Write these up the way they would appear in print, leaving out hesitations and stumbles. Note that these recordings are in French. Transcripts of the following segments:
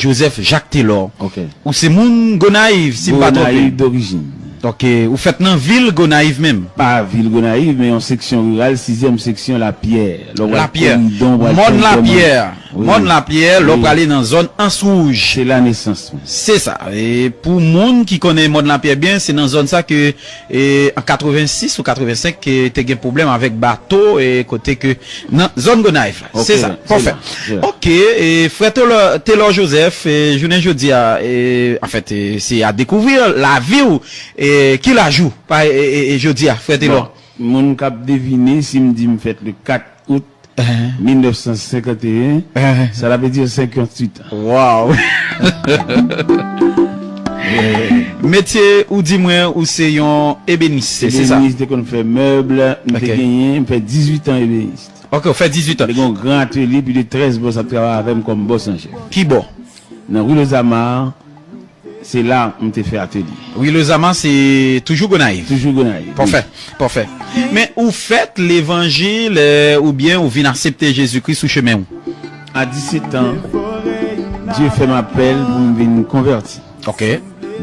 Joseph Jacques Taylor. OK. Ou c'est moun Gonaïve, si pas trompé. d'origine. OK, ou faites dans ville Gonaïve même. Pas ville Gonaïve, mais en section rurale, 6e section La Pierre. La Pierre. Mon La Pierre. Mon La Pierre, l'on va aller dans zone Ansouge. C'est la naissance. C'est ça. Et pour moun qui connaît Mon La Pierre bien, c'est dans zone ça que en 86 ou 85 que t'as un problème avec bateau et côté que dans zone Gonaïve. Okay, c'est ça. Parfait. OK, et frère Taylor Joseph, et je ne dis en fait c'est à découvrir la vie ou et qui la joue pas et je dis à frère Taylor. Mon cap deviner si me dit me fait le 4 août 1951, ça veut dire 58 ans. Wow. Métier ou dis-moi ou c'est un ébéniste, c'est ça. Ébéniste qu'on fait meubles, on fait gagner, on fait 18 ans ébéniste. OK, on fait 18 ans. On a un grand atelier puis de 13 boss à travailler avec comme boss en chef. Qui bon? Dans rue Les Amars, c'est là on te fait atelier. Oui, le Zaman c'est toujours Gonaïve. Toujours Gonaïve. Parfait, parfait. Mais où faites l'évangile ou bien ou venez accepter Jésus-Christ sous chemin? À 17 ans, Dieu fait m'appel pour me venir convertir. OK.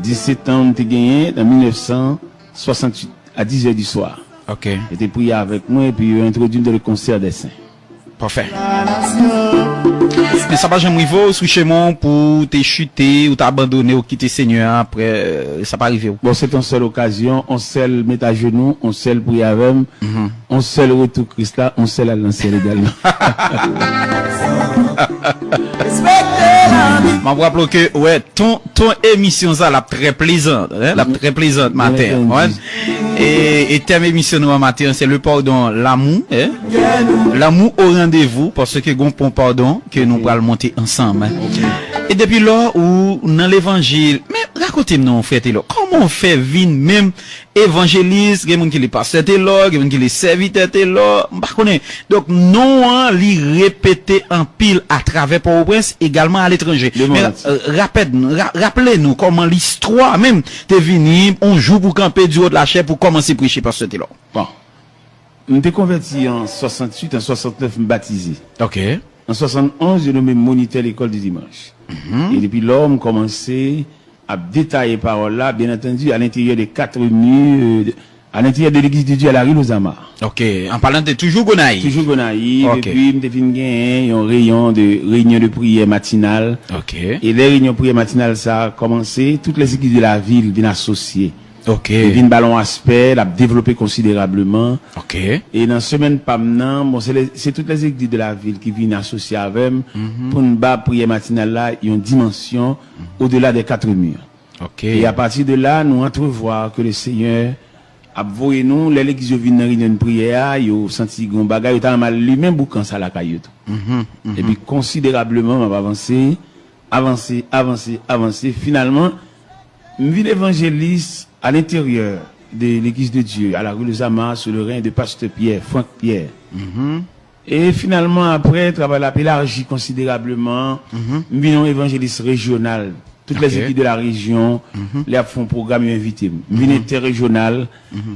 17 ans, on t'a gagné en 1968 à 10h du soir. OK. J'étais prié avec moi et puis introduit dans le concert des saints. Parfait. Mais ça va jamais arriver sous chemin pour te chuter ou t'abandonner ou quitter Seigneur après ça pas arriver. Bon, c'est une seule occasion, on seul met à genoux, on seul prier avec, on seul retour Christ là, on seul à lancer également. M'en rappelle que ouais ton émission ça la très plaisante hein, la très plaisante matin ouais. Et thème émission nous matin c'est le pardon, l'amour hein? L'amour au rendez-vous parce que gon pardon que nous allons monter ensemble hein? Et depuis là où dans l'évangile mais racontez-nous frère Taylor comment on fait vivre même évangéliste, il y a des gens qui les pasteur Taylor, il y a des gens qui les serviteurs Taylor, on pas connaît. Donc non li répéter en pile à travers Port-au-Prince également à l'étranger. Mais rappelez-nous comment l'histoire même t'es venu on joue pour camper du haut de la chair pour commencer à prêcher pasteur Taylor. Bon. On t'ai converti en 68, en 69 baptisé. OK. En 71, je nommé moniteur l'école du dimanche. Et depuis là, on commençait à détailler paroles là, bien entendu, à l'intérieur des 4 murs, à l'intérieur de l'église de Dieu à la rue Lozama. OK. En parlant de toujours Gonaïve. Toujours Gonaïve. Okay. Et puis, il y a un réunion de prière matinale. OK. Et les réunions de prière matinale, ça a commencé. Toutes les églises de la ville viennent associer. OK. Et viennent ballon aspect, l'a développé considérablement. OK. Et dans semaine pas maintenant, bon, c'est toutes les églises de la ville qui viennent associer avec pour une bas prière matinale là, il y a une dimension au-delà des 4 murs. OK. Et à partir de là, nous entrevoir que le Seigneur a voyé nous, l'église vient dans réunion de prière, il a senti gon bagay, il a mal lui-même boucan ça la caillou. Et puis considérablement, on va avancer. Finalement, je suis évangéliste à l'intérieur de l'église de Dieu, à la rue Lozama, sur le règne de pasteur Pierre, Franck Pierre. Et finalement, après, le travail a élargi considérablement. Je suis un évangéliste régional. Toutes les équipes de la région, les font programme invité. Je suis interrégional.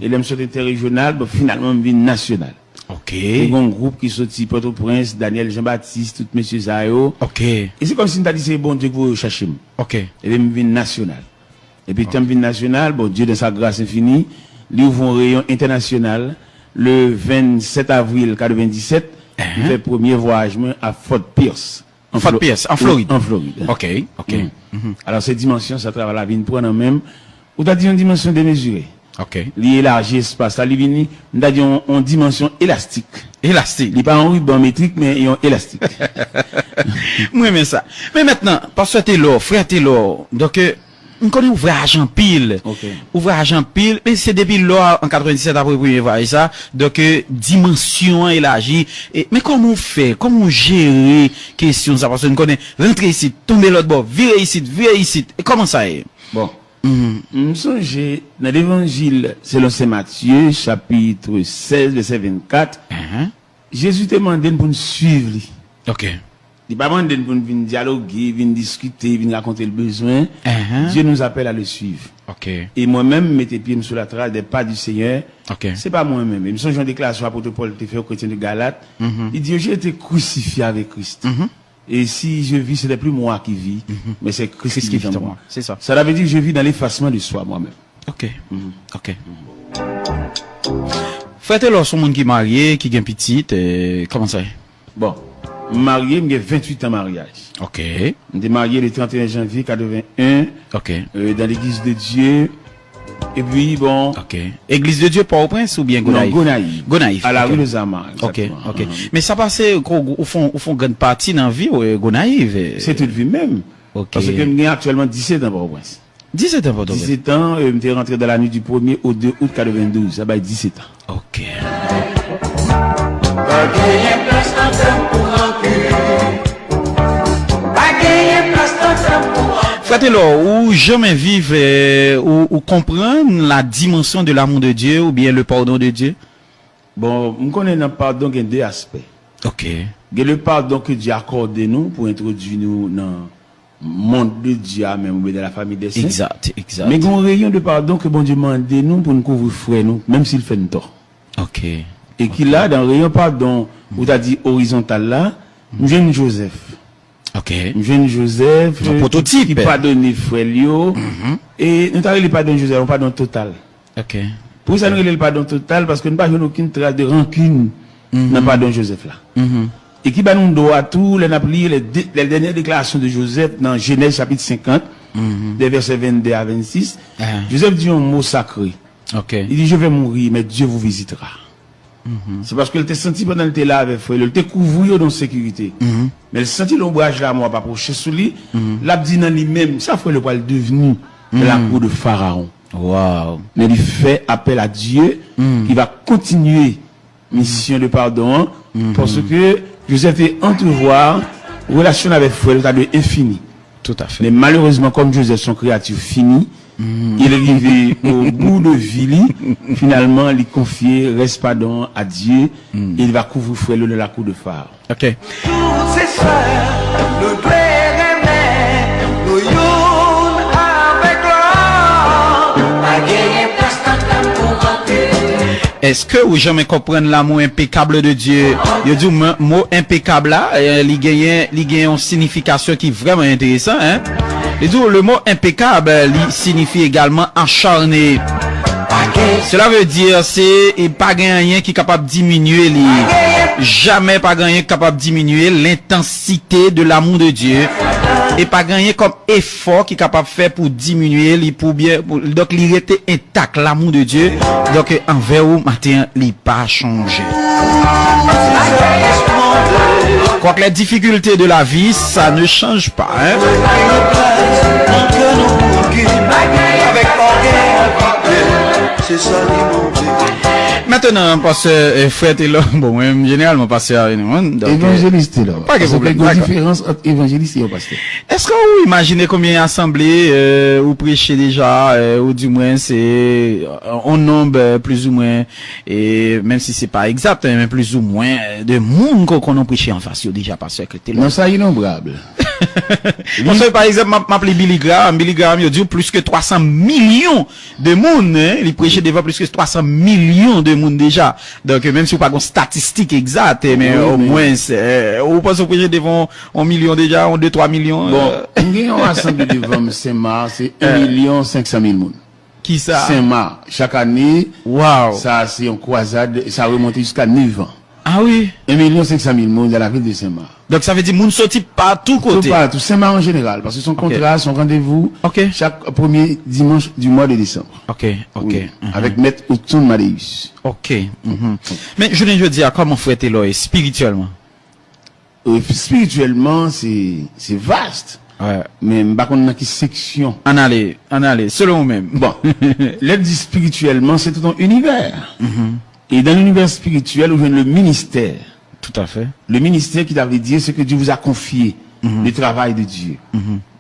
Et les interrégional, bon, finalement, je suis national. OK. Il y a un groupe qui sortit Port-au-Prince, Daniel Jean-Baptiste, tous messieurs Zayo. OK. Et c'est comme si nous avons dit, c'est bon Dieu que vous cherchez. OK. Et je suis national. Et puis, tant que national, bon, Dieu de sa grâce infinie, lui ouvre un rayon international le 27 avril 1997. Il fait le premier voyage à Fort Pierce. En Floride. En Floride. OK. OK. Alors, cette dimension, ça travaille la vie pour nous-mêmes. Ou t'as dit une dimension démesurée. OK. L'élargir espace. Ça, lui, on a dit une dimension élastique. Élastique. Il n'est pas un ruban métrique, mais il est élastique. Moi, mais ça. Mais maintenant, parce que t'es là, frère, t'es là. Donc, on connaît ouvrage en pile. Okay. Ouvrage en pile. Mais c'est depuis là, en 97, après le premier voyage, ça. Donc, dimension élargie. Mais comment on fait? Comment on gère question ça? Parce qu'on connaît rentrer ici, tomber l'autre bord, virer ici. Et comment ça est? Bon. Nous songe dans l'évangile selon Saint Matthieu, chapitre 16, verset 24. Jésus te demandé pour nous suivre. OK. Il n'a pas demandé pour nous venir dialoguer, venir discuter, venir raconter le besoin. Dieu nous appelle à le suivre. OK. Et moi-même, mettez pieds sur la trace des pas du Seigneur. OK. C'est pas moi-même. Il me semble une déclaration à l'apôtre Paul, qui fait au chrétien de Galate. Il dit, j'ai été crucifié avec Christ. Et si je vis, ce n'est plus moi qui vis, mais c'est Christ qui vit en moi. C'est ça. Ça veut dire que je vis dans l'effacement de soi moi-même. Ok. Ok. Frère Taylor, son monde qui est marié, qui est petite, comment ça est? Bon, marié, j'ai 28 ans de mariage. Ok. J'ai marié le 31 janvier 81 Ok. dans l'église de Dieu. Et puis, bon. Ok. Église de Dieu, Port-au-Prince ou bien Gonaïve? Non, Gonaïve. Gonaïve. À la ok. rue de Zama. Ok, ok. Mais ça passait, au fond, grande partie dans la vie, Gonaïve. C'est une vie même. Ok. Parce que j'ai actuellement 17 ans, Port-au-Prince. 17 ans, Port-au-Prince. 17 ans, je suis rentré dans la nuit du 1er au 2 août 92. Ça va être 17 ans. Ok. Frère Taylor, ou jamais vivre, ou comprendre la dimension de l'amour de Dieu, ou bien le pardon de Dieu? Bon, je connais le pardon qui a deux aspects. Ok. Il y a le pardon que Dieu a accordé nous pour introduire nous dans le monde de Dieu, même dans la famille des saints. Exact, exact. Mais il y a un rayon de pardon que bon Dieu m'a demandé nous pour nous couvrir frère nous, même s'il fait une tort. Ok. Et qu'il a dans le rayon pardon, où tu as dit horizontal là, nous jeune Joseph. Ok. Jeune Joseph, Un prototype. qui pardonne frère Lio, et nous t'avons le pardon Joseph, un pardon total. Ok. Pour ça, nous avons le pardon total, parce que nous n'avons aucune trace de rancune dans le pardon Joseph là. Et qui va nous donner à tout, les dernières déclarations de Joseph dans Genèse chapitre 50, des versets 22 à 26. Joseph dit un mot sacré. Ok. Il dit, je vais mourir, mais Dieu vous visitera. C'est parce qu'il était senti pendant qu'il était là avec frère, il était couvert dans sécurité. Mais il sentit l'ombrage là, moi, pas approcher sous lui. L'a dit dans lui-même, ça frère le poil devenu la cour de Pharaon. Wow. Mais il fait appel à Dieu, qui va continuer mission de pardon, parce que Joseph est entrevoir, relation avec frère, ça de infini. Tout à fait. Mais malheureusement, comme Joseph, son créature fini, il est arrivé au bout de vie, finalement, il confie, reste pardon à Dieu, et il va couvrir frère de la cour de Pharaon. Ok. Toutes ces soeurs, nous devons aimer, nous yon avec l'or, pas gagner place dans pour rentrer. Est-ce que vous jamais comprendre l'amour impeccable de Dieu? Il dit le mot impeccable là, il gagne une signification qui est vraiment intéressante, hein? Il dit le mot impeccable, il signifie également acharné. Cela veut dire c'est pas rien qui est capable de diminuer jamais pas rien capable de diminuer l'intensité de l'amour de Dieu et pas rien comme effort qui est capable de faire pour diminuer donc il était intact l'amour de Dieu donc envers vous matin il pas changé. Quoi que les difficultés de la vie ça ne change pas, hein? C'est ça Maintenant, parce que frère Taylor, bon, généralement passé à une Évangéliste là. Pas de problème. Il y a une différence entre évangéliste et pasteur. Est-ce que vous imaginez combien d'assemblées vous prêchez déjà, ou du moins c'est un nombre plus ou moins, et même si c'est pas exact, mais plus ou moins de monde qu'on a prêché en face, déjà passé avec Taylor. Non, ça innombrable. Parce que par exemple, m'appelé Billy Graham, il dit plus que 300 millions de monde, hein, il prêchait devant plus que 300 millions de monde déjà. Donc même si vous pas une statistique exacte, mais au moins c'est vous pensez que prêcher devant 1 million déjà, 2-3 millions. Bon, nous avons assemblé devant Saint-Marc, c'est 1 500 000 monde. Qui ça? Saint-Marc, chaque année, Wow. ça c'est une croisade, ça a remonté jusqu'à 9 ans. Ah oui. 1 500 000 monde dans la ville de Saint-Marc. Donc ça veut dire moun sorti partout côté. Tout partout, Saint-Marc en général, parce que son contrat, son rendez-vous, Ok. chaque premier dimanche du mois de décembre. Ok, ok. Oui, avec Maître Otton Madeus. Ok. Mais je viens de dire comment frère Taylor est spirituellement. Spirituellement, c'est vaste. Ouais. Mais par contre, dans quelle section? En aller, selon vous-même. Bon, l'aide dit spirituellement, c'est tout un univers. Et dans l'univers spirituel, où vient le ministère. Tout à fait. Le ministère qui t'avait dit, c'est que Dieu vous a confié le travail de Dieu.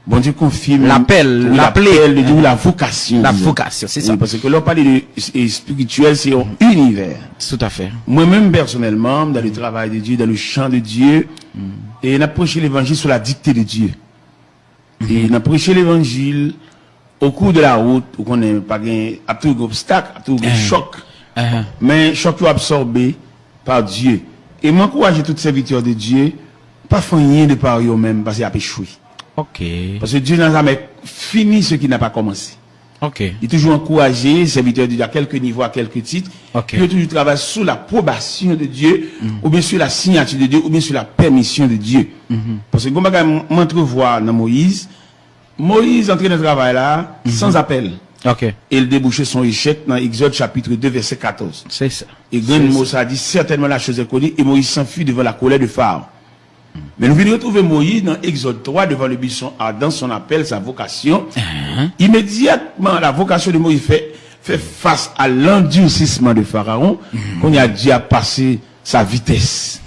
Bon Dieu confie L'appel, de Dieu, la vocation. La disons. vocation, c'est ça. Oui, parce que là, on parle de spirituel, c'est un univers. Tout à fait. Moi-même, personnellement, dans le travail de Dieu, dans le chant de Dieu, et on a prêché l'évangile sur la dictée de Dieu. Et on a prêché l'évangile au cours de la route, où on n'a pas gagné, à tout obstacle, à tout choc. Mais choc absorbé par Dieu. Et m'encourager toutes ces serviteurs de Dieu pas faire rien de par eux-mêmes parce qu'il a échoué. OK. Parce que Dieu n'a jamais fini ce qui n'a pas commencé. OK. Il est toujours encouragé, serviteur de Dieu à quelques niveaux, à quelques titres. OK. Il toujours travailler sous l'approbation de Dieu, ou bien sur la signature de Dieu, ou bien sur la permission de Dieu. Parce que, comme je m'entrevois dans Moïse entrait dans le travail là, sans appel. OK. Et il débouchait son échec dans Exode chapitre 2, verset 14. C'est ça. Et grand Moussa a dit, certainement la chose est connue, et Moïse s'enfuit devant la colère de Pharaon. Mais nous venons retrouver Moïse dans Exode 3, devant le buisson ardent, son appel, sa vocation. Immédiatement, la vocation de Moïse fait face à l'endurcissement de Pharaon, qu'on a dit à passer sa vitesse.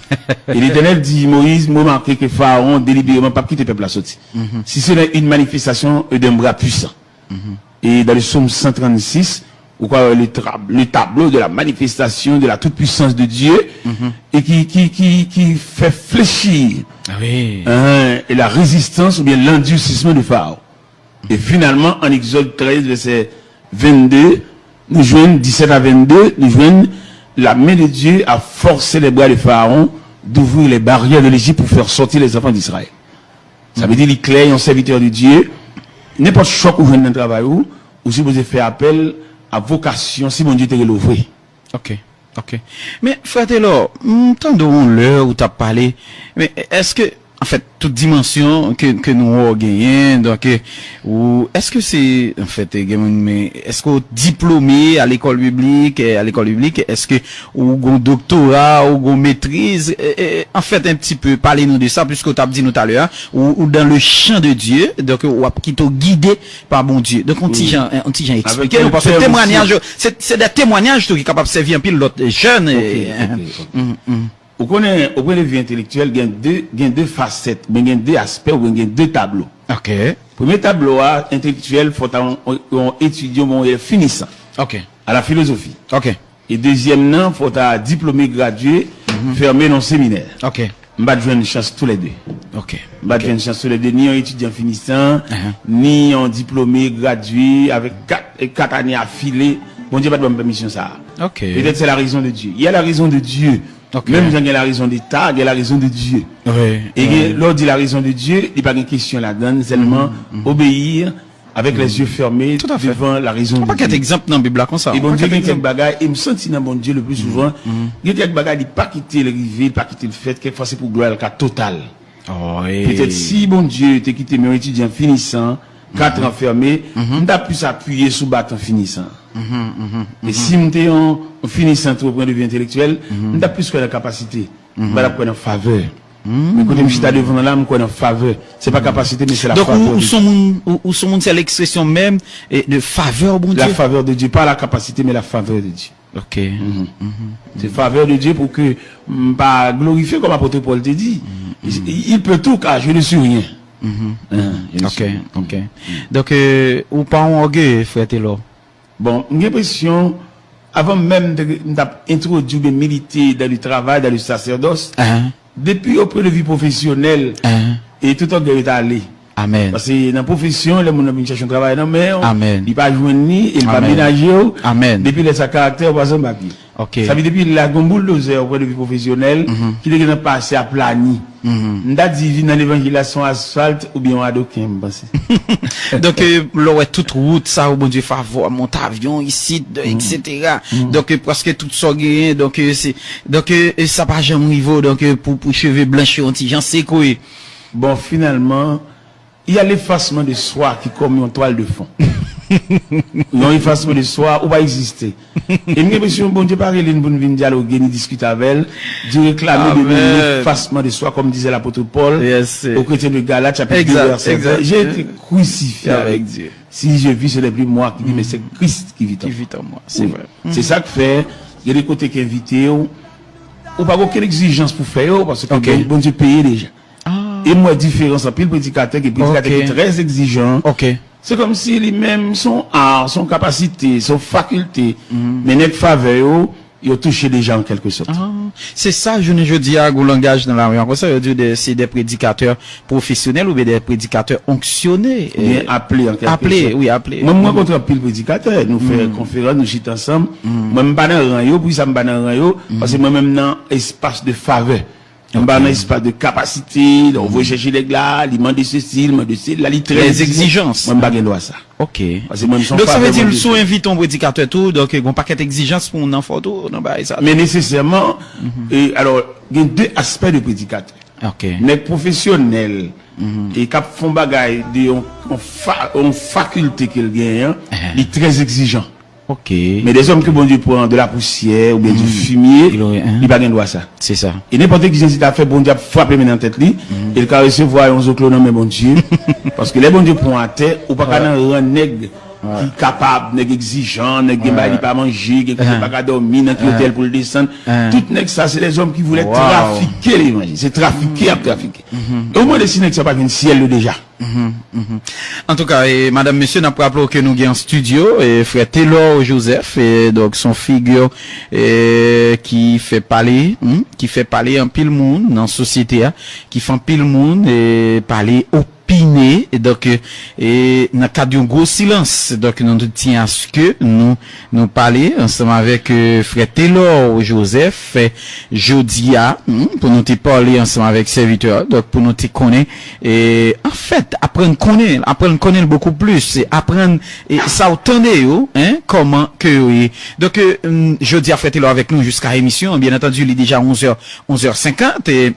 Et l'Éternel dit, Moïse, m'a marqué que Pharaon délibérément pas quitter le peuple à sortir. Si ce n'est une manifestation d'un bras puissant. Et dans le psaume 136, ou quoi, le tableau de la manifestation de la toute-puissance de Dieu, et qui fait fléchir Oui. et la résistance ou bien l'endurcissement de Pharaon. Et finalement, en Exode 13, verset 22, nous joignons 17 à 22, nous joignons la main de Dieu a forcé les bras de Pharaon d'ouvrir les barrières de l'Égypte pour faire sortir les enfants d'Israël. Ça veut dire qu'il est clair, un serviteur de Dieu, n'importe choc ou un travail ou si vous avez fait appel à vocation, si mon Dieu te l'ouvre. OK. OK. Mais, frère Taylor, entendons l'heure où tu as parlé, mais est-ce que, en fait, toute dimension que nous avons gagné, donc, ou, est-ce que c'est, en fait, mais, est-ce qu'on diplômé à l'école biblique, est-ce que, ou un doctorat, ou une maîtrise, en fait, un petit peu, parlez-nous de ça, puisque tu as dit nous tout à l'heure, ou dans le champ de Dieu, donc, ou qui t'ont guidé par bon Dieu. Donc, on t'y j'ai expliqué, parce que témoignage, c'est des témoignages qui sont capables de servir un peu l'autre jeune. Au point de vue intellectuel, il y a deux facettes, il y a deux aspects, il y a deux tableaux. OK. Premier tableau intellectuel, faut étudier mon finissant. OK. À la philosophie. OK. Et deuxième, il faut diplômé gradué, fermé dans le séminaire. OK. Je vais jouer une chance tous les deux. OK. Je vais jouer une chance tous les deux, ni un étudiant finissant, ni un diplômé gradué avec 4 années affilées. Bon Dieu, pas de bonne permission ça. OK. Peut-être c'est la raison de Dieu. Il y a la raison de Dieu. Okay. Même il y a la raison d'État, il y a la raison de Dieu. Oui. Et l'on dit la raison de Dieu, il n'y a pas de question là-dedans, seulement obéir avec les yeux fermés devant la raison de Dieu. Pas qu'un exemple dans la Bible comme ça. Et bon Dieu, il y a quelques bagages, et me sentis dans bon Dieu le plus souvent, il y a quelques bagages, il n'y a pas quitter le rivet, il n'y a pas quitter le fait, quelquefois c'est pour gloire le cas total. Oh, oui. Peut-être si bon Dieu t'a quitté mes étudiants finissants, 4 ans fermés, on a pu s'appuyer sous bâton finissant. Et si on était en finissant au point de vue intellectuel, on a plus que la capacité, on a la faveur. Mais quand je suis devant là, on a faveur. C'est pas capacité, mais c'est la faveur. Donc, où sont c'est l'expression même de faveur, bon Dieu? La faveur de Dieu, pas la capacité, mais la faveur de Dieu. OK. C'est faveur de Dieu pour que, pas glorifier comme apôtre Paul te dit. Il peut tout car je ne suis rien. OK. Donc, ou pas en orgueil, frère Taylor? Bon, j'ai l'impression, avant même d'introduire des militaires dans le travail, dans le sacerdoce, depuis au point de vue professionnel, et tout le monde est allé. Amen. Parce que dans la profession, les gens viennent chercher un travail dans mais Amen. Il pas joindre ni, il pas ménager. Amen. Depuis les sa caractère, pas un papier. OK. Ça veut dire depuis la gomboule au point de vue professionnel, qui est passé à plani. N'a dit dans l'évangélisation asphalte ou bien à d'aucun, Donc, l'on est toute route, ça, au bon Dieu, favor, monte avion, ici, etc. Donc, parce que tout ça gagne, donc, ça pas jamais niveau, donc, pour cheveux blanchis, on j'en sais quoi. Bon, finalement, il y a l'effacement de soi qui comme une toile de fond. Non, l'effacement de soi, ou pas exister. Et j'ai l'impression, bon Dieu, par une bonne vie dialoguer, ni discuter avec elle, Dieu réclamer de l'effacement de soi, comme disait l'apôtre Paul, au chrétien de Galates, chapitre 2, verset 20. J'ai été crucifié avec Dieu. Si je vis, ce n'est plus moi qui vis, mais c'est Christ qui vit en moi. C'est vrai. C'est ça que fait, il y a des côtés qui invitent, ou pas aucune exigence pour faire, parce que bon Dieu paye déjà. Et moi, différence entre le prédicateur et le prédicateur qui est très exigeant. C'est comme si lui-même, son art, son capacité, son faculté, mais n'est faveur, il a touché les gens en quelque sorte. C'est ça, je dis à un langage dans la rue. Ça veut dire c'est des prédicateurs professionnels ou bien des prédicateurs onctionnés. Bien appelés en quelque sorte. Appelés. Moi, contre pile prédicateur, nous faisons conférence, nous chitons ensemble. Moi, je ne suis pas dans le rang, puis ça me pas dans le rang, parce que moi-même, dans espace de faveur. On va dans espace de capacité, on va chercher les gars, il demande ceci, il demande ceci, les exigences. On va pas ça. OK. Parce que moi, donc ça veut dire le sous invite ton prédicateur tout, donc on paquet d'exigences pour un enfant tout, non bah ça. Mais nécessairement et alors il y a deux aspects de prédicateur. OK. Les professionnels et qui font bagaille de en faculté qu'il gagne, il est très exigeant. OK. Mais des hommes que bon Dieu prend de la poussière ou bien du fumier, il pas gain droit ça. C'est ça. Et n'importe qui qui a fait bon Dieu frapper maintenant tête lui, il va recevoir un zoclo non mais bon Dieu parce que les bon Dieu prend à terre ou pas qu'à un nègre qui est capable, nègre exigeant, nègre qui pas manger, qui pas dormir dans l'hôtel pour le descendre. Tout nègre ça c'est les hommes qui voulaient trafiquer l'évangile, c'est trafiquer à trafiquer. Au moins les nègres ça pas un ciel déjà. En tout cas, madame, monsieur, n'a pas rappelé que nous avons en studio, et frère Taylor Joseph, et donc son figure, qui fait parler un pile monde dans la société, qui fait un pile monde, et parler opiner, et donc, et, dans le cadre d'un gros silence, donc, nous tient à ce que nous parler ensemble avec, frère Taylor Joseph, Jodia, pour nous te parler ensemble avec serviteur, donc, pour nous te connaître, et, en fait, apprendre connaître beaucoup plus, et apprendre, et ça entendez, comment que, donc, Jodia frère Taylor avec nous jusqu'à l'émission, bien entendu, il est déjà 11h50, et,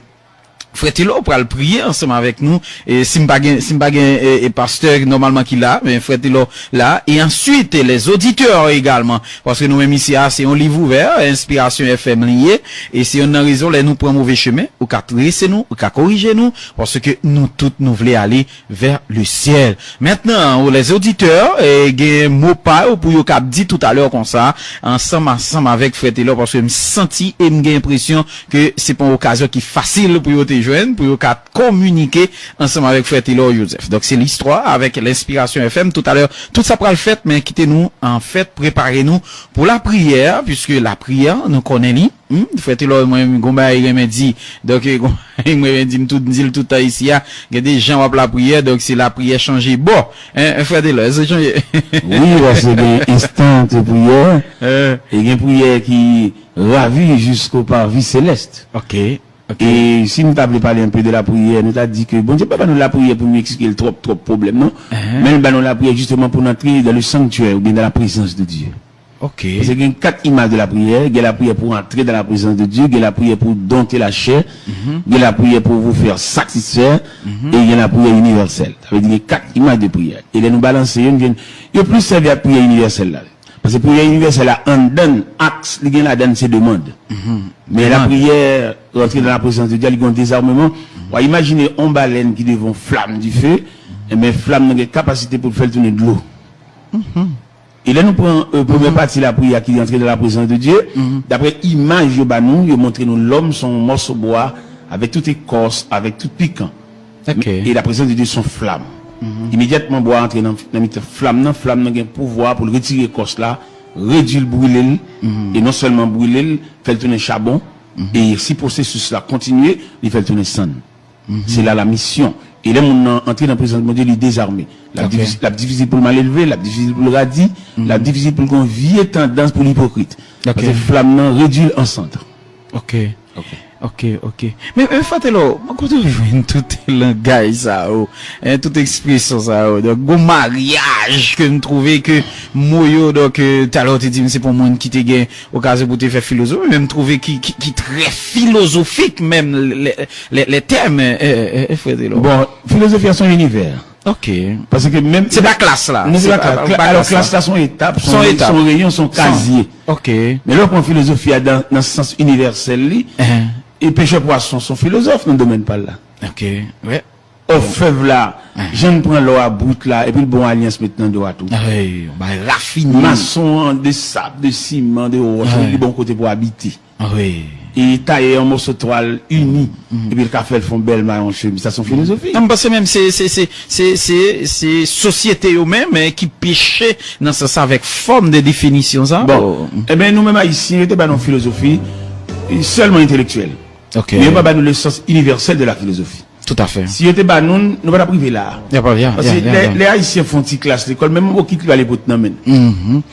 frère Taylor pour le prier ensemble avec nous et Simbagen et pasteur normalement qui là mais frère Taylor là et ensuite les auditeurs également parce que nous même ici c'est un livre ouvert Inspiration FM lié et si on a raison là nous prend mauvais chemin ou qu'à tracer nous ou qu'à corriger nous parce que nous toutes nous voulons aller vers le ciel. Maintenant les auditeurs et mot pas pour yo cap dit tout à l'heure comme ça ensemble avec frère Taylor parce que me senti et me j'ai l'impression que c'est pas une occasion qui facile pour yo pour communiquer ensemble avec frère Taylor Joseph. Donc c'est l'histoire avec l'Inspiration FM tout à l'heure. Tout ça pour le fait, mais quittez-nous en fait, préparez-nous pour la prière puisque la prière nous connaît frère Taylor moi gomba il m'a dit donc il m'a dit tout ici il y a des gens à la prière donc c'est la prière changer bon frère Taylor c'est changer oui c'est des instants de prière et une prière qui ravit jusqu'au parvis céleste. OK. Et si nous t'avons parlé un peu de la prière, nous t'avons dit que bon Dieu pas nous la prière pour nous expliquer le trop problème non, mais nous la prière justement pour entrer dans le sanctuaire ou bien dans la présence de Dieu. OK. Parce qu'il y a quatre images de la prière, il y a la prière pour entrer dans la présence de Dieu, il y a la prière pour dompter la chair, il y a la prière pour vous faire satisfaire et il y a la prière universelle. Ça veut dire qu'il y a quatre images de prière. Et là nous balancer il y a plus servi à prière universelle là. Parce que la prière universelle là en donne axe, il y a la donne ses demandes. Mais la prière, rentrer dans la présence de Dieu, il y a un désarmement. Imaginez une baleine qui devant flamme du feu, et mais flamme n'a pas capacité pour faire tourner de l'eau. Et là, nous prenons première partie de la prière qui est entrée dans la présence de Dieu. D'après image, il montre nous l'homme, son morceau de bois, avec toute écorce, avec tout piquant. Et la présence de Dieu, son flamme. Immédiatement, bois entrer dans la flamme n'a un pouvoir pour le retirer l'écorce là, réduire le brûler, et non seulement brûler, faire tourner charbon, et si le processus là continue, il fait tourner sang. C'est là la mission. Et là, on entrer dans la présence de Dieu, il est désarmé. La difficile pour le mal élevé, la difficile pour le radis, la difficile pour le vieille tendance pour l'hypocrite. Parce que flamme n'a réduit en centre. OK. Mais Fatelo, quand tu vois tout le langage ça, toute expression ça, donc bon mariage que nous trouvons que moyo donc tout à l'heure tu dis c'est pour moi qui te gagne occasion pour te faire philosophie, même trouver qui très philosophique même les termes Fatelo. Bon, philosophie à son univers. OK. Parce que même c'est la classe là. C'est la classe. Alors classe là son étape, son rayon, son casier. OK. Mais là pour philosophie dans le sens universel et pêcheur poisson sont philosophes dans le domaine pas là. OK. Ouais. Au fève là, je ne prends l'eau à bout là et puis le bon alliance maintenant de tout. Oui, bah raffiner. Maçon de sable, de ciment, de roche, du bon côté pour habiter. Oui. Et tailler un morceau de toile uni et puis le café font belle maillon chemise, ça son philosophie. Non parce que même c'est société eux même qui pêchait dans ça avec forme de définition ça. Bon. Eh ben nous même ici, n'était pas non philosophie seulement intellectuelle. OK. Mais pas dans le sens universel de la philosophie. Tout à fait. Si yo te ba nous pas privé là. Y a pas bien. Parce que les Haïtiens font une classe l'école, même beaucoup qui va aller pour te nommer.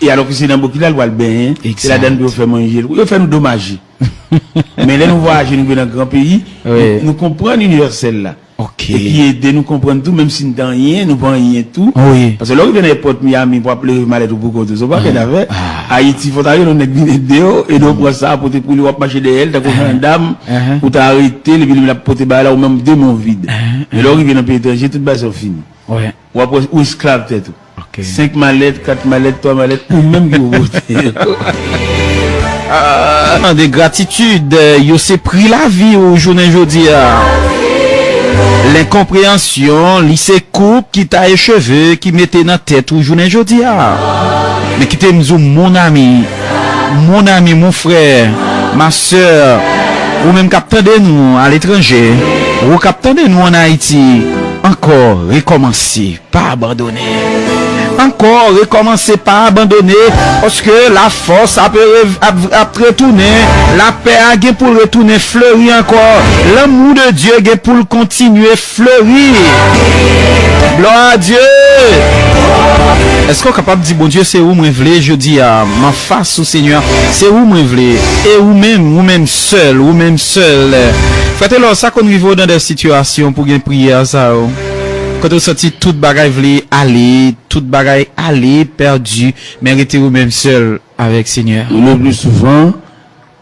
Et alors que c'est dans beaucoup là, le bien, c'est la donne de faire manger. Ils fait nous dommager. Mais là, nous voyageons dans un grand pays, nous comprenons l'universel là. Ok. Et puis aider nous comprendre tout, même si nous n'avons rien, nous n'avons rien tout. Oui. Parce que là, ils viennent à l'époque Miami pour appeler malade ou pour compter. C'est pas qu'il avait. Haïti, il faut aller dans une vidéo et nous prendre ça pour te pouler, pour marcher derrière, t'as compris une dame, pour t'arrêter, les villes, la pote là, ou même des mots vides. Et là, ils viennent dans le pays étranger, tout bas, c'est fini. Ouais. Ou après, ou esclave, tête. Ok. 5 mallettes, 4 mallettes, 3 mallettes, ou même qui vous De gratitude, yo s'est pris la vie au journée aujourd'hui. L'incompréhension, lycée coupe qui t'a échevé, qui mettait dans tête au journée aujourd'hui. Mais qui t'aime mon ami, mon frère, ma soeur, ou même capteur de nous à l'étranger, ou capteur de nous en Haïti, encore recommencer, pas abandonner. Encore recommencer pas abandonner parce que la force a retourner, la paix a pour retourner fleurir encore, l'amour de Dieu a pour continuer fleurir. Gloire à Dieu. Est-ce qu'on est capable de dire bon Dieu c'est où moi vle, je dis à ma face au Seigneur, c'est où moi vle et ou même seul, Frère là ça qu'on vit dans des situations pour gagner prière ça. Quand on sortit toute bagaille vle aller, toute bagaille aller perdu, mais rester ou même seul avec Seigneur. Le plus souvent,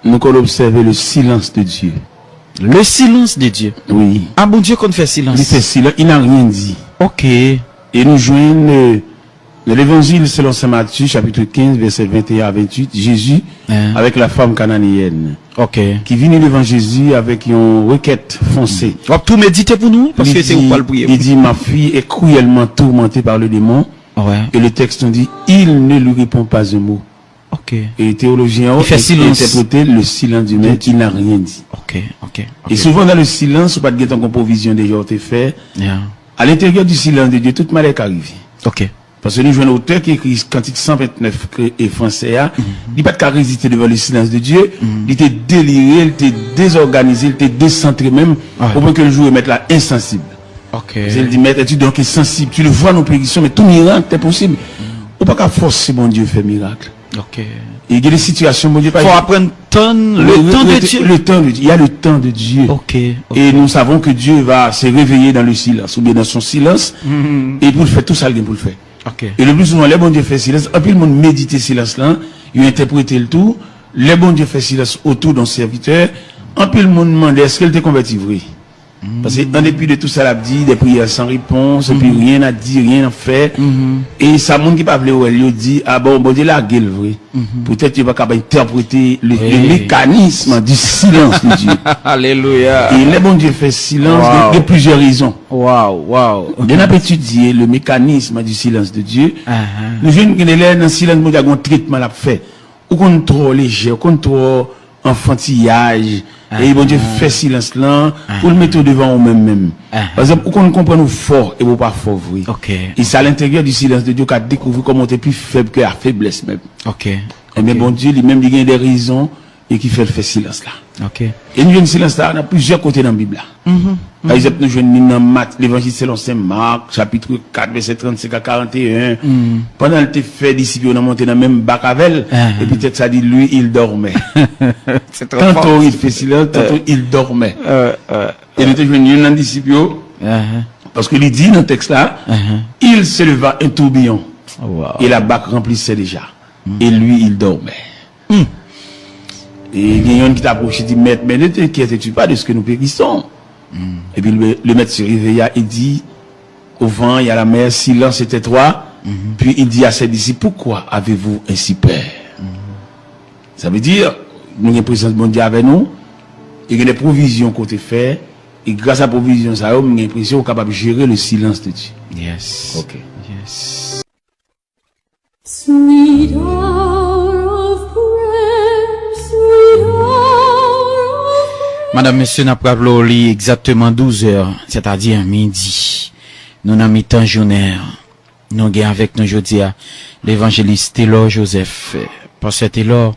nous allons observer le silence de Dieu. Le silence de Dieu. Oui. Ah bon Dieu qu'on fait silence. Il fait silence, il n'a rien dit. Ok. Et nous joignons l'évangile selon saint Matthieu, chapitre 15, verset 21 à 28, Jésus avec la femme cananéenne. Ok. Qui vient devant Jésus avec une requête foncée. On va tout méditer pour nous, parce que c'est où pas le prier. Il dit, ma fille est cruellement tourmentée par le démon. Ouais. Et le texte nous dit, il ne lui répond pas un mot. Ok. Et les théologiens ont interprété le silence du maître, il n'a rien dit. Ok. Et souvent dans le silence, ou pas de temps qu'on provision déjà été fait. Yeah. À l'intérieur du silence de Dieu, toute maladie arrive. Ok. Parce que nous jouons un auteur qui écrit Cantique 129 et français, il n'a pas de cas résister devant le silence de Dieu, il était déliré, il était désorganisé, il était décentré même, au point que le jour est mettre là insensible. Ok. Il dit, maître, tu donc es sensible, tu le vois nos pétitions, mais tout miracle est possible. On ne peut pas forcer mon Dieu faire miracle. Ok. Et il y a des situations, mon Dieu, faut apprendre le temps de Dieu. Le temps de Dieu. Il y a le temps de Dieu. Ok. Et nous savons que Dieu va se réveiller dans le silence, ou bien dans son silence, et pour le faire, tout ça, il pour le faire. Okay. Et le plus souvent, les bons Dieu fait silence. Et puis le monde médite silence là, il interprète le tout. Les bons Dieu fait silence autour d'un serviteur. Et puis le monde demande est-ce qu'elle te converti vrai? Parce que en dépit de tout ça, l'a dit, des prières sans réponse, et puis rien à dire, rien à faire. Et ça, monde qui parle, il dit, ah bon Dieu la gueule vrai. Peut-être qu'il va capable interpréter le mécanisme du silence de Dieu. Alléluia. Et les bons Dieu fait silence de plusieurs raisons. Wow. On a étudié le mécanisme du silence de Dieu. Nous jeunes qui sont dans le silence, nous avons un traitement à faire. Ou qu'on trop léger, ou qu'on trop enfantillage. Et bon Dieu fait silence là, pour le mettre devant nous-mêmes. Par exemple, ou qu'on comprend nous fort et ou pas fort, oui. Ok. Et c'est à l'intérieur du silence de Dieu qu'a découvert comment on est plus faible que la faiblesse même. Ok. Et bien bon Dieu, lui-même, il y a des raisons et qui fait le silence là. Ok. Et nous, le silence là, on a plusieurs côtés dans la Bible là. Par exemple, nous jouons dans l'évangile selon saint Marc, chapitre 4, verset 35 à 41. Pendant le fait disciple, on a monté dans le même bac avec elle, et puis peut-être ça dit, lui, il dormait. C'est trop Tantôt fort. il fait silence, tantôt il dormait. Et nous jouons dans le disciple, parce qu'il dit dans le texte là, il se leva un tourbillon, et la bac remplissait déjà. Et lui, il dormait. Et il y a un qui t'approche et dit, maître, mais ne t'inquiètes-tu pas de ce que nous périssons? Et puis le maître se réveilla et dit, au vent, il y a la mer, silence et tais-toi. Puis il dit à ses disciples, pourquoi avez-vous ainsi peur? Ça veut dire, nous avons une présence de mon Dieu avec nous, et il y a des provisions qu'on te fait, et grâce à la provision, ça, nous avons l'impression qu'on est capable de gérer le silence de Dieu. Yes. Ok. Yes. Sweet hour of prayer, sweet hour of prayer. Madame, monsieur, n'a pas parlé exactement 12 heures, c'est-à-dire midi. Nous n'avons mis temps journée. Nous avons avec nous aujourd'hui l'évangéliste Taylor Joseph. Parce que Taylor,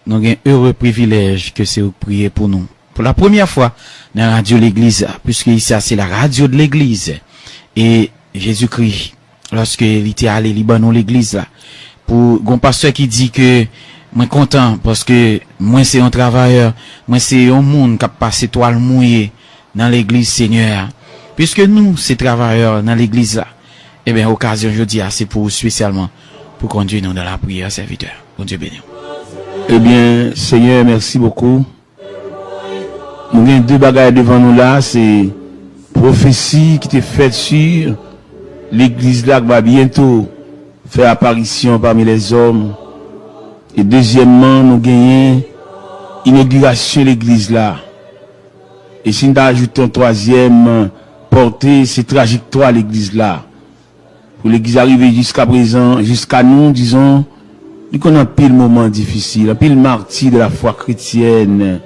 nous avons un heureux privilège que c'est vous prier pour nous. pour la première fois dans la radio de l'église, puisque ici c'est la radio de l'église. Et Jésus-Christ, lorsque il était allé Libanon l'église là, pour un pasteur qui dit que moi content parce que moi c'est un travailleur, moi c'est un monde qui a passé toile mouillée dans l'église Seigneur. Puisque nous c'est travailleurs dans l'église là, eh bien occasion jeudi c'est pour spécialement pour conduire nous dans la prière serviteur. Bon Dieu béni. Eh bien Seigneur, merci beaucoup. Nous avons deux bagages devant nous là, c'est prophétie qui était faite sur l'église là qui va bientôt faire apparition parmi les hommes. Et deuxièmement, nous gagnons inauguration de l'église là. Et si nous ajoutons un troisième, porter ces trajectoires à l'église là. Pour l'église arriver jusqu'à présent, jusqu'à nous, disons, nous connaissons un pile moment difficile, un pile martyr de la foi chrétienne.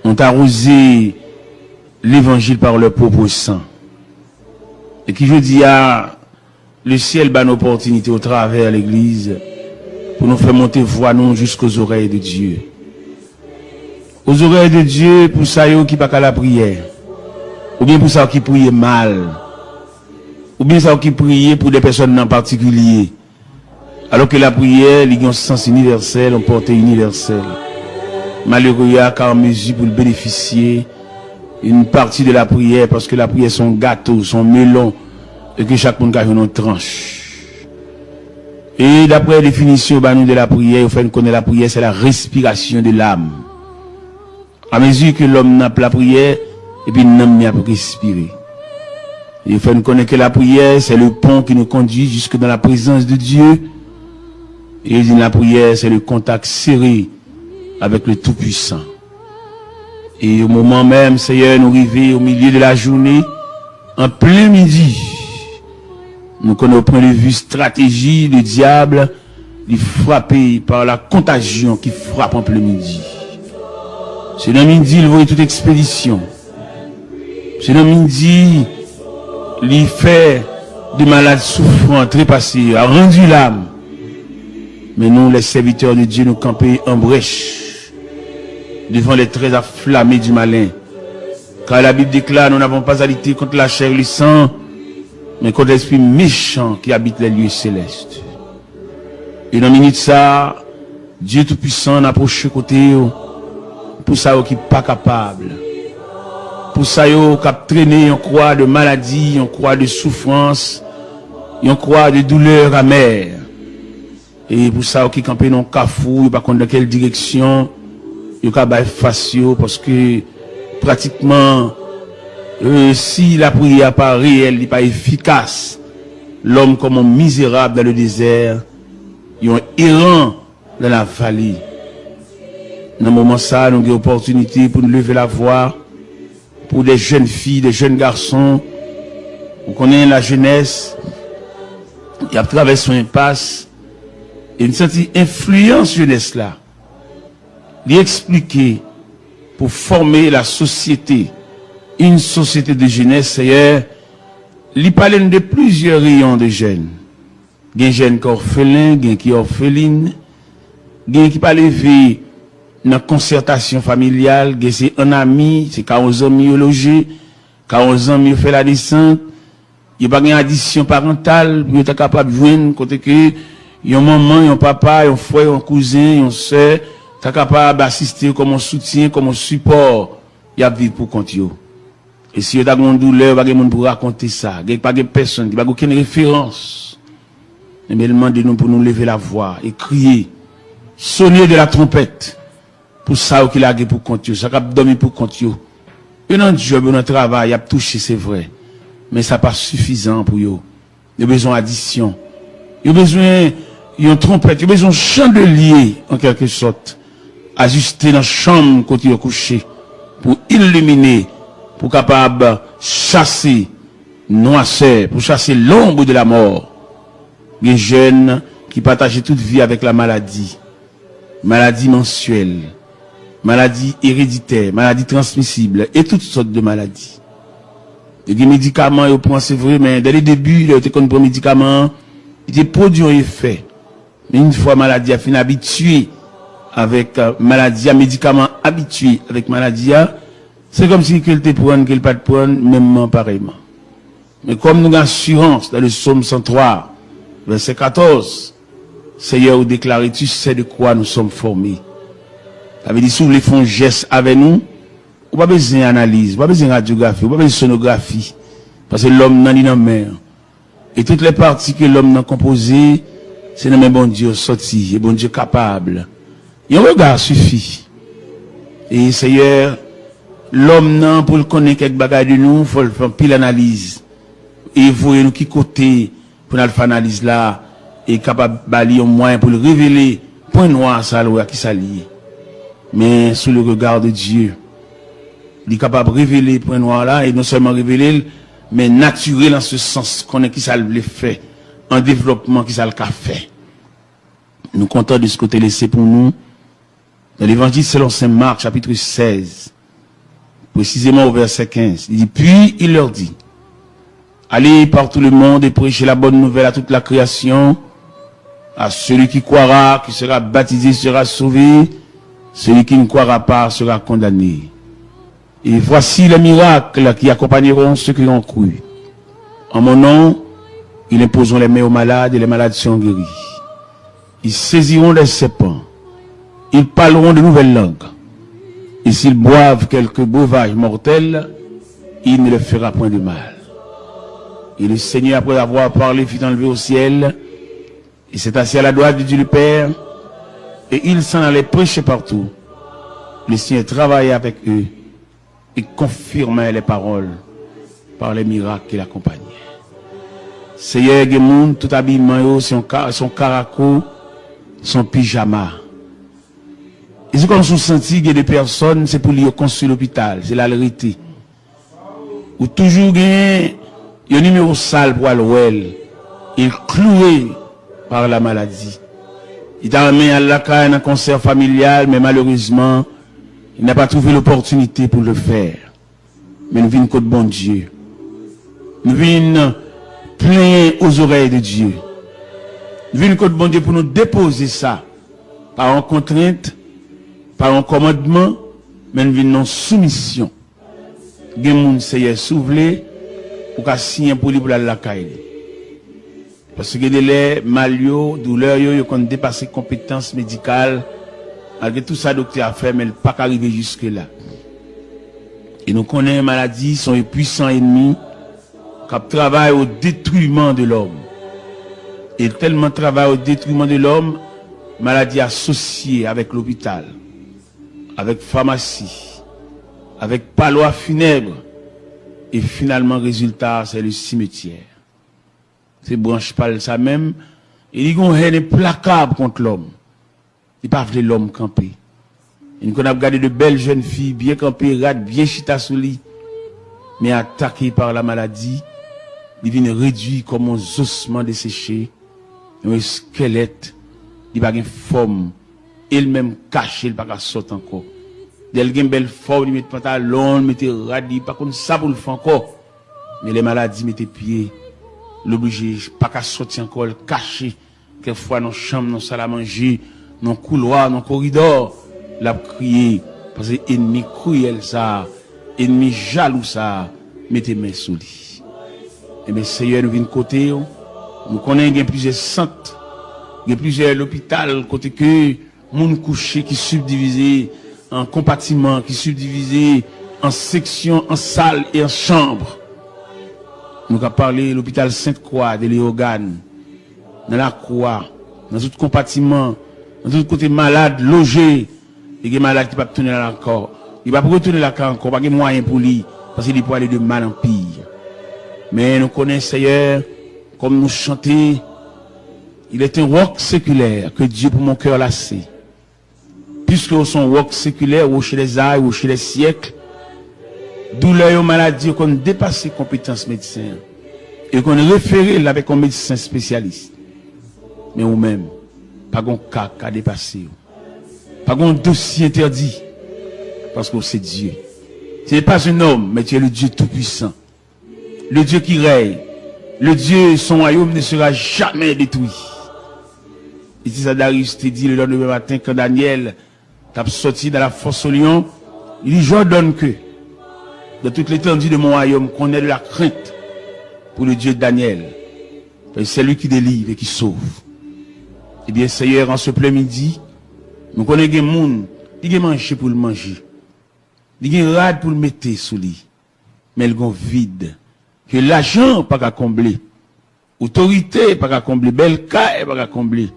On a arrosé l'évangile par leur propre sang. Et qui je dis à le ciel bat une opportunité au travers de l'église pour nous faire monter voix nous jusqu'aux oreilles de Dieu. Aux oreilles de Dieu pour ça qui pas qu'à la prière. Ou bien pour ça qui prie mal. Ou bien ça qui prie pour des personnes en particulier. Alors que la prière, il y a un sens universel, une portée universelle. Malheureux, il y a qu'à mesure pour le bénéficier une partie de la prière, parce que la prière son gâteau, son melon, et que chaque monde a une tranche. Et d'après la définition de la prière, il faut connaître la prière, c'est la respiration de l'âme. À mesure que l'homme n'a pas la prière, et puis l'homme n'a pas respirer. Il faut connaître que la prière, c'est le pont qui nous conduit jusque dans la présence de Dieu. Et la prière, c'est le contact serré avec le Tout-Puissant. Et au moment même, Seigneur, nous arrivons au milieu de la journée, en plein midi. Nous connaissons au point de vue stratégie, le diable, il frappé par la contagion qui frappe en plein midi. C'est dans midi, il voit toute expédition. C'est dans midi, il fait des malades souffrants, trépassés, a rendu l'âme. Mais nous, les serviteurs de Dieu, nous camper en brèche devant les traits afflammés du malin. Car la Bible déclare, nous n'avons pas à lutter contre la chair et le sang, mais contre l'esprit méchant qui habite les lieux célestes. Et dans une minute ça, Dieu Tout-Puissant n'a approché côté pour ça qui n'est pas capable. Pour ça qui a traîné en croix de maladie, en croix de souffrance, en croix de douleur amère. Et pour ça qui campé dans cafou, pas contre dans quelle direction, il y a facio parce que pratiquement si la prière n'est pas réelle, n'est pas efficace, l'homme comme un misérable dans le désert, il est errant dans la vallée. Dans ce moment ça, nous avons une opportunité pour nous lever la voix pour des jeunes filles, des jeunes garçons. On connaît la jeunesse, il y a traversé une impasse, et une certaine influence jeunesse là. Lui expliquer pour former la société, une société de jeunesse, c'est lui parler de plusieurs rayons de jeunes. Il y a des jeunes qui sont orphelins, il y a qui sont orphelines, il y a qui pas levé dans la concertation familiale, il y a un ami, c'est quand aux amis au logé, quand aux amis fait la descente, il n'y a pas une addition parentale, il est capable de joindre côté que il y a un maman, un papa, un frère, un cousin, un soeur, tu es capable d'assister comme un soutien, comme un support, il y a vie pour compte. Et si tu as une douleur, il y a personne pour raconter ça, il n'y a pas de personne, il n'y a aucune référence. Mais demandez-nous pour nous lever la voix et crier, sonner de la trompette, pour ça qu'il a pour compte, ça a dormi pour compte. Et dans le job, dans le travail, il y a touché, c'est vrai, mais ça n'est pas suffisant pour eux. Il y a besoin d'addition. Il y a besoin d'une trompette, il y a besoin d'un chandelier, en quelque sorte, ajusté dans la chambre quand il est couché, pour illuminer, pour capable chasser noirceur, pour chasser l'ombre de la mort. Les jeunes qui partagent toute vie avec la maladie, maladie mensuelle, maladie héréditaire, maladie transmissible, et toutes sortes de maladies. Il y a des médicaments, ils prennent, c'est vrai, mais dès le début, il y a des médicaments, il y a des produits en effet. Mais une fois maladie a fini habitué avec maladie, médicament habitué avec maladie, c'est comme si qu'elle te prenne, qu'elle pas te prenne, même pareillement. Mais comme nous avons assurance dans le psaume 103, verset 14, Seigneur, vous déclarez, tu sais de quoi nous sommes formés. Ça veut dire, si vous voulez faire un geste avec nous, vous n'avez pas besoin d'analyse, vous n'avez pas besoin de radiographie, vous n'avez pas besoin de sonographie. Parce que l'homme n'a ni dans la mer. Et toutes les parties que l'homme n'a composées, c'est le même bon Dieu sorti, et bon Dieu capable. Et un regard suffit. Et Seigneur, l'homme n'a, pour le connaître quelque bagaille de nous, il faut faire pile analyse. Et vous, nous qui côté, pour nous faire analyse là, et capable de balayer un moyen pour le révéler, point noir, ça, qui s'allie. Mais sous le regard de Dieu, il est capable de révéler point noir là, et non seulement révéler, mais naturel en ce sens qu'on est qui ça le fait, en développement qui ça le fait. Nous comptons de ce côté laissé pour nous, dans l'évangile selon Saint Marc, chapitre 16, précisément au verset 15, il dit, puis il leur dit, allez par tout le monde et prêchez la bonne nouvelle à toute la création, à celui qui croira, qui sera baptisé, sera sauvé, celui qui ne croira pas sera condamné. Et voici les miracles qui accompagneront ceux qui ont cru. En mon nom, ils imposeront les mains aux malades et les malades seront guéris. Ils saisiront des serpents. Ils parleront de nouvelles langues. Et s'ils boivent quelques breuvages mortels, il ne leur fera point de mal. Et le Seigneur, après avoir parlé, fut enlevé au ciel. Et s'est assis à la droite de Dieu le Père. Et il s'en allait prêcher partout. Le Seigneur travaillait avec eux. Et confirmait les paroles par les miracles qui l'accompagnaient. Seigneur, Gemoun, tout habillement, son caraco, son pyjama. Et ce qu'on se sentit que des personnes, c'est pour lui construire l'hôpital, c'est la vérité. Ou toujours gagné, il y a un numéro sale pour aller, il est cloué par la maladie. Il t'a amené à la caille un concert familial, mais malheureusement, il n'a pas trouvé l'opportunité pour le faire. Mais nous venons contre bon Dieu. Nous venons plein aux oreilles de Dieu. Nous venons contre bon Dieu pour nous déposer ça. Par une contrainte, par un commandement, mais nous venons en soumission. Gemoun Seigneur souvelé pour qu'à signer pour lui pour la caille. Parce que les malio, douleur, ils ont dépassé compétences médicales. Malgré tout ça, docteur a fait, mais il n'a pas arrivé jusque-là. Et nous connaissons les maladies, sont les puissants ennemis qui travaillent au détruisement de l'homme. Et tellement travaillent au détruisement de l'homme, maladies associées avec l'hôpital, avec pharmacie, avec palois funèbres. Et finalement, résultat, c'est le cimetière. Ces branches parlent ça même. Et ils ont une haine implacable contre l'homme. Ils ne veulent pas l'homme camper. Et nous avons regardé de belles jeunes filles, bien campées, rades, bien chita sous lit, mais attaquées par la maladie, ils viennent réduits comme un ossement desséché, un squelette, ils n'ont pas de forme, ils-mêmes cachés, ils n'ont pas de sorte encore. Ils ont une belle forme, ils mettent pantalon, ils mettent rades, ils n'ont pas de ça pour le faire encore. Mais les maladies mettent pieds, l'obligé, pas qu'à sortir encore, caché, quelquefois dans la chambre, dans la salle à manger, dans le couloir, dans le corridor, l'a crié, parce que l'ennemi cruel ça, ennemi jaloux ça, mettez main sous lui. Et bien, Seigneur, nous venons côté, nous connaissons plusieurs centres, plusieurs hôpitaux, côté que, monde couché qui subdivisé en compartiments, qui subdivisé en sections, en salles et en chambres. Nous avons parlé de l'hôpital Sainte-Croix, de Léogane, dans la Croix, dans tout compartiment, dans tout côté malade, logé, et des malades qui ne peuvent pas tourner là encore. Il ne va pas retourner là encore, pas de moyen pour lui, parce qu'il peut aller de mal en pire. Mais nous connaissons, Seigneur, comme nous chantons, il est un roc séculaire que Dieu pour mon cœur lassé. Puisque son roc séculaire, ou chez les âges, ou chez les siècles, douleur et maladie qu'on dépasse les compétences médecins et qu'on référé avec un médecin spécialiste. Mais ou même, pas un cas à dépasser. Pas un dossier interdit. Parce que c'est Dieu. Ce n'est pas un homme, mais tu es le Dieu tout-puissant. Le Dieu qui règne. Le Dieu, son royaume ne sera jamais détruit. Et si ça Darius te dit le lendemain matin quand Daniel t'a sorti dans la fosse au lion, il dit j'ordonne que de toute l'étendue de mon royaume qu'on ait de la crainte pour le Dieu de Daniel. C'est lui qui délivre et qui sauve. Eh bien, Seigneur, en ce plein midi, nous connaissons des gens qui mangent pour le manger. Ils ont rade pour le mettre sous lit. Mais ils ont vide. Que l'argent pas qu'à combler. Autorité pas qu'à combler. Belle caille pas qu'à combler.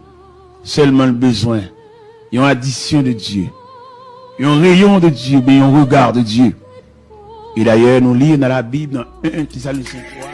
Seulement le besoin. Ils ont addition de Dieu. Ils ont rayon de Dieu, mais ils ont regard de Dieu. Et d'ailleurs, nous lisons dans la Bible, dans 1 Thessaloniciens 3.